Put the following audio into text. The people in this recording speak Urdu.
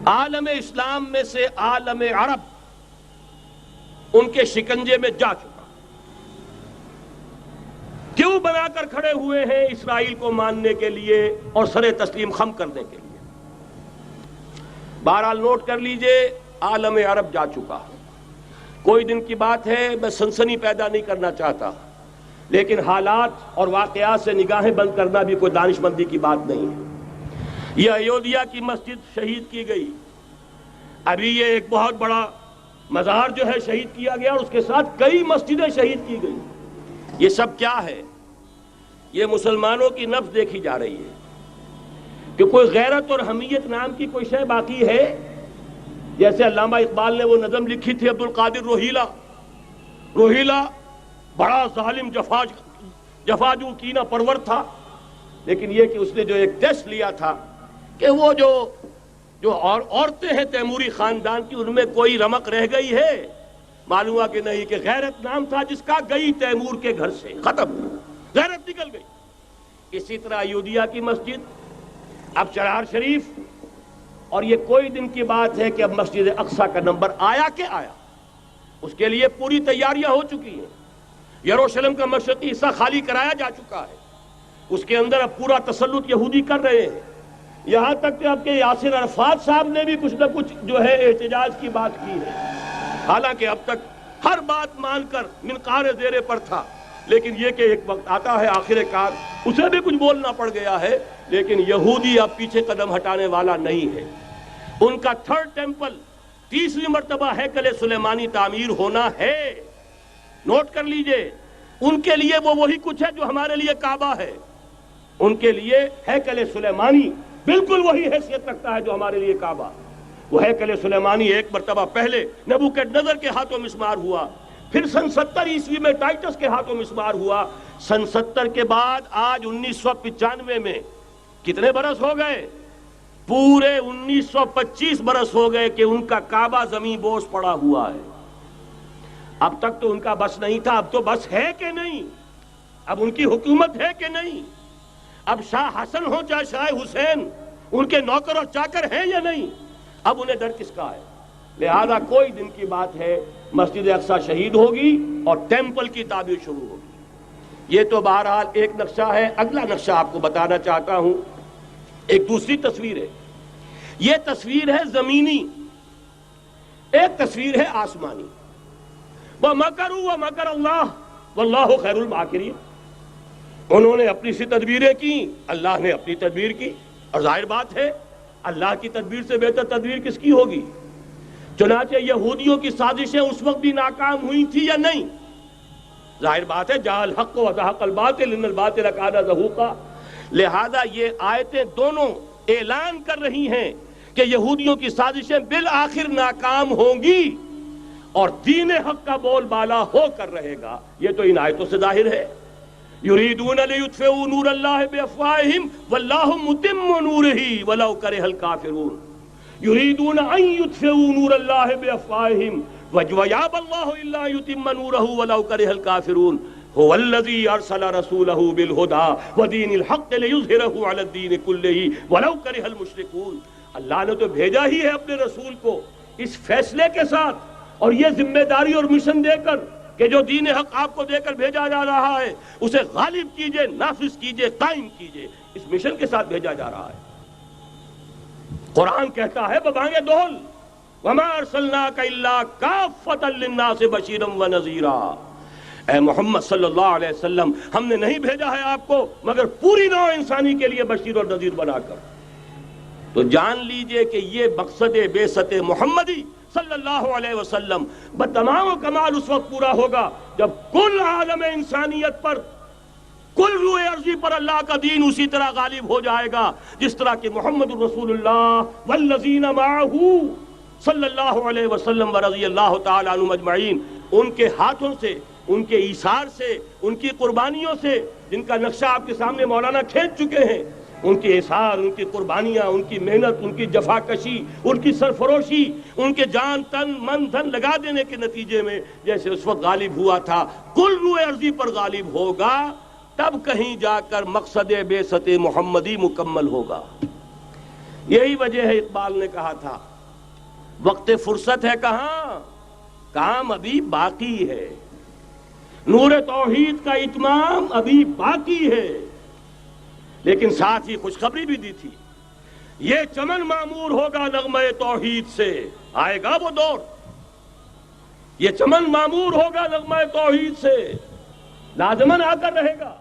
عالم اسلام میں سے عالم عرب ان کے شکنجے میں جا چکا، کیوں بنا کر کھڑے ہوئے ہیں اسرائیل کو ماننے کے لیے اور سر تسلیم خم کرنے کے لیے؟ بہرحال نوٹ کر لیجئے، عالم عرب جا چکا۔ کوئی دن کی بات ہے، میں سنسنی پیدا نہیں کرنا چاہتا، لیکن حالات اور واقعات سے نگاہیں بند کرنا بھی کوئی دانشمندی کی بات نہیں ہے۔ یہ ایودھیا کی مسجد شہید کی گئی، ابھی یہ ایک بہت بڑا مزار جو ہے شہید کیا گیا، اور اس کے ساتھ کئی مسجدیں شہید کی گئی۔ یہ سب کیا ہے؟ یہ مسلمانوں کی نفس دیکھی جا رہی ہے کہ کوئی غیرت اور حمیت نام کی کوئی شے باقی ہے؟ جیسے علامہ اقبال نے وہ نظم لکھی تھی عبد القادر روہیلا بڑا ظالم جفاجو کینہ پرور تھا، لیکن یہ کہ اس نے جو ایک ٹیسٹ لیا تھا کہ وہ جو عورتیں ہیں تیموری خاندان کی، ان میں کوئی رمق رہ گئی ہے؟ معلوم ہوا کہ نہیں، کہ غیرت نام تھا جس کا گئی تیمور کے گھر سے، ختم، غیرت نکل گئی۔ اسی طرح ایودھیا کی مسجد، اب چرار شریف، اور یہ کوئی دن کی بات ہے کہ اب مسجد اقصیٰ کا نمبر آیا کہ آیا، اس کے لیے پوری تیاریاں ہو چکی ہیں۔ یروشلم کا مشرقی حصہ خالی کرایا جا چکا ہے، اس کے اندر اب پورا تسلط یہودی کر رہے ہیں، یہاں تک کہ اب کہ یاسر عرفات صاحب نے بھی کچھ نہ کچھ جو ہے احتجاج کی بات کی ہے، حالانکہ اب تک ہر بات مان کر منقار زیرے پر تھا، لیکن یہ کہ ایک وقت آتا ہے آخر کار اسے بھی کچھ بولنا پڑ گیا ہے۔ لیکن یہودی اب پیچھے قدم ہٹانے والا نہیں ہے۔ ان کا تھرڈ ٹیمپل، تیسری مرتبہ ہیکل سلیمانی تعمیر ہونا ہے۔ نوٹ کر لیجئے، ان کے لیے وہ وہی کچھ ہے جو ہمارے لیے کعبہ ہے، ان کے لیے ہیکل سلیمانی بالکل وہی حیثیت رکھتا ہے جو ہمارے لیے کعبہ۔ وہ ہیکل سلیمانی ایک مرتبہ پہلے نبوکدنضر کے ہاتھوں مسمار ہوا، پھر سن 70 عیسوی میں ٹائٹس کے ہاتھوں مسمار ہوا، سن 70 کے بعد آج 1995 میں کتنے برس ہو گئے؟ پورے 1925 برس ہو گئے کہ ان کا کعبہ زمین بوس پڑا ہوا ہے۔ اب تک تو ان کا بس نہیں تھا، اب تو بس ہے کہ نہیں؟ اب ان کی حکومت ہے کہ نہیں؟ اب شاہ حسن ہو چاہے شاہ حسین، ان کے نوکر اور چاکر ہیں یا نہیں؟ اب انہیں ڈر کس کا ہے؟ لہذا کوئی دن کی بات ہے، مسجد اقصیٰ شہید ہوگی اور ٹیمپل کی تعمیر شروع ہوگی۔ یہ تو بہرحال ایک نقشہ ہے۔ اگلا نقشہ آپ کو بتانا چاہتا ہوں، ایک دوسری تصویر ہے۔ یہ تصویر ہے زمینی، ایک تصویر ہے آسمانی۔ وَمَكَرُوا وَمَكَرَ اللَّهُ وَاللَّهُ خَيْرُ الْمَاكِرِينَ۔ انہوں نے اپنی سی تدبیریں کی، اللہ نے اپنی تدبیر کی، اور ظاہر بات ہے اللہ کی تدبیر سے بہتر تدبیر کس کی ہوگی؟ چنانچہ یہودیوں کی سازشیں اس وقت بھی ناکام ہوئی تھی یا نہیں؟ ظاہر بات ہے جاء الحق وزهق الباطل ان الباطل کان زہوقا۔ لہذا یہ آیتیں دونوں اعلان کر رہی ہیں کہ یہودیوں کی سازشیں بالآخر ناکام ہوں گی اور دین حق کا بول بالا ہو کر رہے گا۔ یہ تو ان آیتوں سے ظاہر ہے۔ یریدون لیطفئوا نور اللہ بافواہہم واللہ متم نورہ ولو کرہ الکافرون۔ یریدون ان یطفئوا نور اللہ بافواہہم ویابى اللہ الا یتم نورہ ولو کرہ الکافرون۔ هو الذی ارسل رسولہ بالہدى ودین الحق لیظہرہ علی الدین کلہ ولو کرہ المشرکون۔ اللہ نے تو بھیجا ہی ہے اپنے رسول کو اس فیصلے کے ساتھ اور یہ ذمہ داری اور مشن دے کر کہ جو دین حق آپ کو دے کر بھیجا جا رہا ہے اسے غالب کیجئے، نافذ کیجئے، قائم کیجئے۔ اس مشن کے ساتھ بھیجا جا رہا ہے۔ قرآن کہتا ہے ببانگ دہل وَمَا أَرْسَلْنَاكَ إِلَّا كَافَّةً لِلنَّاسِ بَشِيرًا وَنَذِيرًا۔ اے محمد صلی اللہ علیہ وسلم، ہم نے نہیں بھیجا ہے آپ کو مگر پوری نوع انسانی کے لیے بشیر اور نذیر بنا کر۔ تو جان لیجئے کہ یہ مقصد بعثت محمدی صلی اللہ علیہ وسلم بتمام و کمال اس وقت پورا ہوگا جب کل عالم انسانیت پر، کل روئے ارضی پر اللہ کا دین اسی طرح غالب ہو جائے گا جس طرح کہ محمد رسول اللہ والذین معہ صلی اللہ علیہ وسلم ورضی اللہ تعالی عنہم اجمعین، ان کے ہاتھوں سے، ان کے ایثار سے، ان کی قربانیوں سے، جن کا نقشہ آپ کے سامنے مولانا کھینچ چکے ہیں، ان کے احسار، ان کی قربانیاں، ان کی محنت، ان کی جفا کشی، ان کی سرفروشی، ان کے جان تن من دھن لگا دینے کے نتیجے میں جیسے اس وقت غالب ہوا تھا کل روئے ارضی پر غالب ہوگا، تب کہیں جا کر مقصد بعثت محمدی مکمل ہوگا۔ یہی وجہ ہے اقبال نے کہا تھا وقت فرصت ہے کہاں، کام ابھی باقی ہے، نور توحید کا اتمام ابھی باقی ہے۔ لیکن ساتھ ہی خوشخبری بھی دی تھی، یہ چمن معمور ہوگا نغمہ توحید سے، آئے گا وہ دور، یہ چمن معمور ہوگا نغمہ توحید سے، لازماً آ کر رہے گا۔